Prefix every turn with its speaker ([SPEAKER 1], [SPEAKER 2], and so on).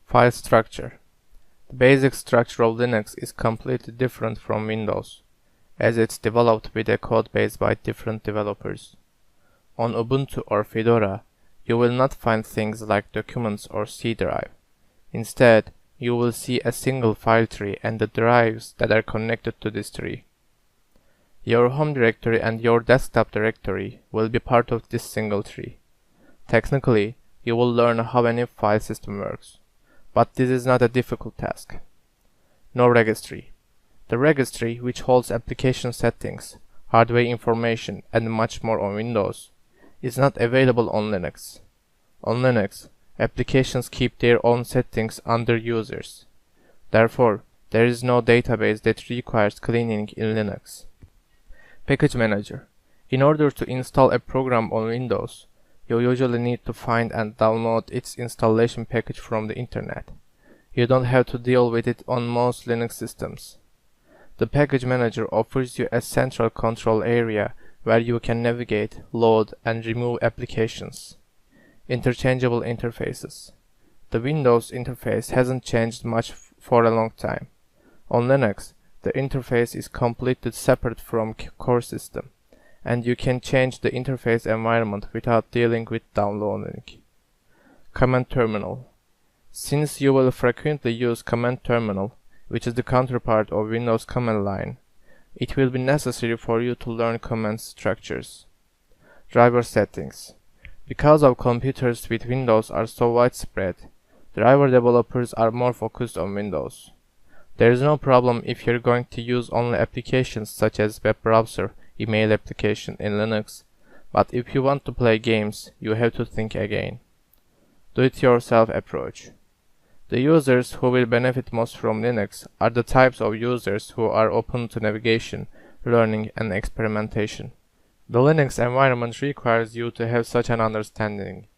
[SPEAKER 1] File structure. The basic structure of Linux is completely different from Windows, as it's developed with a code base by different developers. On Ubuntu or Fedora, you will not find things like documents or C drive. Instead, you will see a single file tree and the drives that are connected to this tree. Your home directory and your desktop directory will be part of this single tree. Technically, you will learn how any file system works, but this is not a difficult task. No registry. The registry, which holds application settings, hardware information, and much more on Windows, is not available on Linux. On Linux, applications keep their own settings under users. Therefore, there is no database that requires cleaning in Linux. Package Manager. In order to install a program on Windows, you usually need to find and download its installation package from the internet. You don't have to deal with it on most Linux systems. The Package Manager offers you a central control area where you can navigate, load, and remove applications. Interchangeable interfaces. The Windows interface hasn't changed much for a long time. On Linux, the interface is completely separate from core system, and you can change the interface environment without dealing with downloading. Command Terminal. Since you will frequently use Command Terminal, which is the counterpart of Windows command line, it will be necessary for you to learn command structures. Driver settings. Because of computers with Windows are so widespread, driver developers are more focused on Windows. There is no problem if you're going to use only applications such as web browser, email application in Linux, but if you want to play games, you have to think again. Do-it-yourself approach. The users who will benefit most from Linux are the types of users who are open to navigation, learning, and experimentation. The Linux environment requires you to have such an understanding.